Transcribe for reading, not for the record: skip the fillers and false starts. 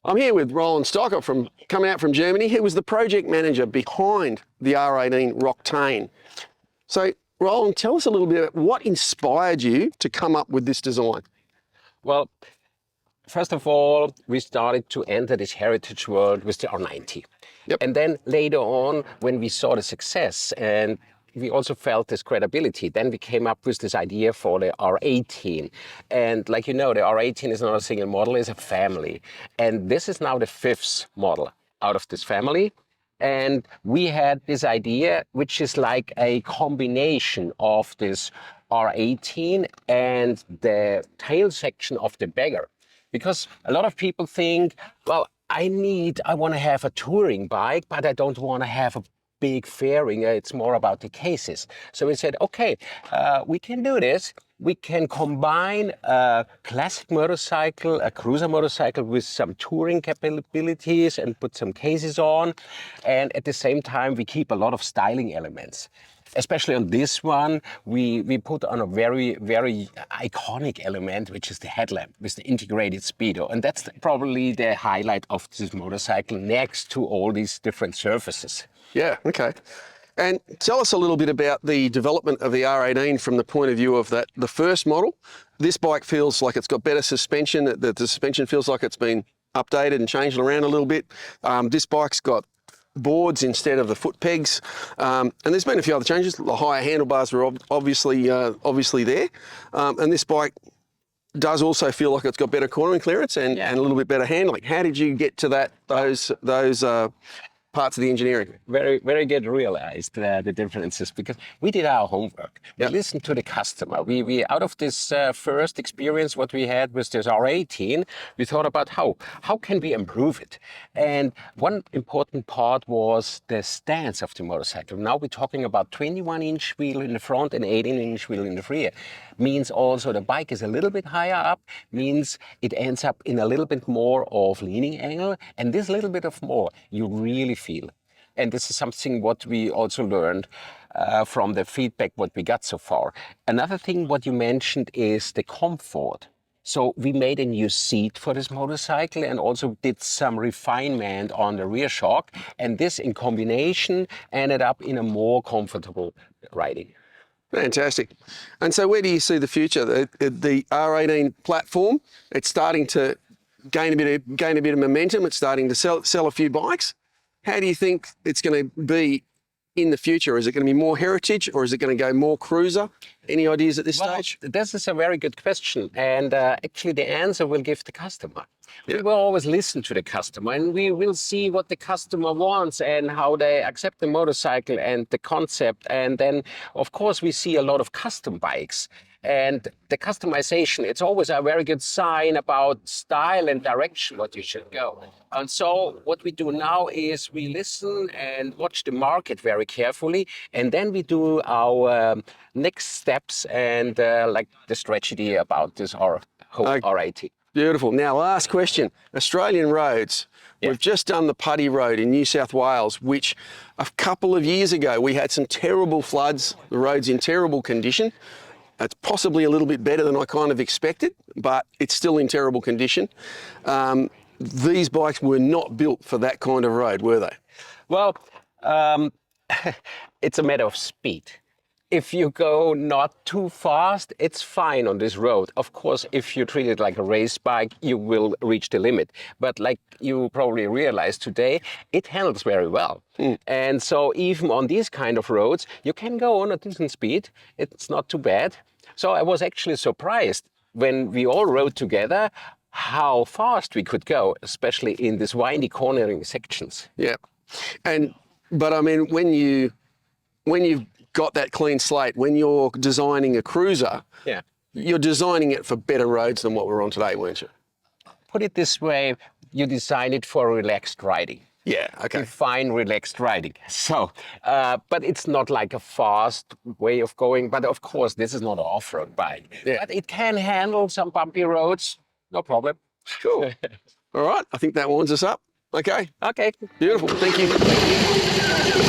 I'm here with Roland Stocker coming out from Germany. He was the project manager behind the R18 Roctane. So, Roland, tell us a little bit about what inspired you to come up with this design. Well, first of all, we started to enter this heritage world with the R90. Yep. And then later on, when we saw the success and we also felt this credibility, then we came up with this idea for the R18. And like you know, the R18 is not a single model, it's a family. And this is now the fifth model out of this family. And we had this idea, which is like a combination of this R18 and the tail section of the Bagger. Because a lot of people think, well, I want to have a touring bike, but I don't want to have a big fairing. It's more about the cases. So we said, okay, we can do this. We can combine a classic motorcycle, a cruiser motorcycle with some touring capabilities and put some cases on. And at the same time, we keep a lot of styling elements. Especially on this one, we put on a very, very iconic element, which is the headlamp with the integrated speedo. And that's probably the highlight of this motorcycle next to all these different surfaces. Yeah, okay. And tell us a little bit about the development of the R18 from the point of view of the first model. This bike feels like it's got better suspension, the suspension feels like it's been updated and changed around a little bit. This bike's got boards instead of the foot pegs, and there's been a few other changes. The higher handlebars were obviously there, and this bike does also feel like it's got better cornering clearance and a little bit better handling. How did you get to those parts of the engineering? Very, very good realized the differences, because we did our homework. We listened to the customer. We out of this first experience, what we had with this R18, we thought about how can we improve it? And one important part was the stance of the motorcycle. Now we're talking about 21-inch wheel in the front and 18-inch wheel in the rear. Means also the bike is a little bit higher up, means it ends up in a little bit more of leaning angle, and this little bit of more you really feel. And this is something what we also learned from the feedback what we got so far. Another thing what you mentioned is the comfort. So we made a new seat for this motorcycle and also did some refinement on the rear shock, and this in combination ended up in a more comfortable riding. Fantastic. And so where do you see the future? The R18 platform, it's starting to gain a bit of momentum. It's starting to sell a few bikes. How do you think it's going to be in the future? Is it going to be more heritage, or is it going to go more cruiser? Any ideas at this stage? This is a very good question. And actually the answer will give the customer. We will always listen to the customer, and we will see what the customer wants and how they accept the motorcycle and the concept. And then, of course, we see a lot of custom bikes. And the customization, it's always a very good sign about style and direction, what you should go. And so what we do now is we listen and watch the market very carefully, and then we do our next steps and like the strategy about this R18. Beautiful. Now, last question. Australian roads. We've just done the Putty Road in New South Wales, which a couple of years ago we had some terrible floods, the road's in terrible condition. It's possibly a little bit better than I kind of expected, but it's still in terrible condition. These bikes were not built for that kind of road, were they? Well, it's a matter of speed. If you go not too fast, it's fine on this road. Of course, if you treat it like a race bike, you will reach the limit. But like you probably realized today, it handles very well. And so even on these kind of roads, you can go on a decent speed. It's not too bad. So I was actually surprised when we all rode together how fast we could go, especially in these windy cornering sections. Yeah. But I mean, when you've got that clean slate, when you're designing a cruiser, you're designing it for better roads than what we're on today, weren't you? Put it this way, you design it for relaxed riding. Yeah, okay. Define relaxed riding. So, but it's not like a fast way of going. But of course, this is not an off-road bike. Yeah. But it can handle some bumpy roads, no problem. Cool. All right, I think that warms us up. Okay. Okay. Beautiful. Thank you.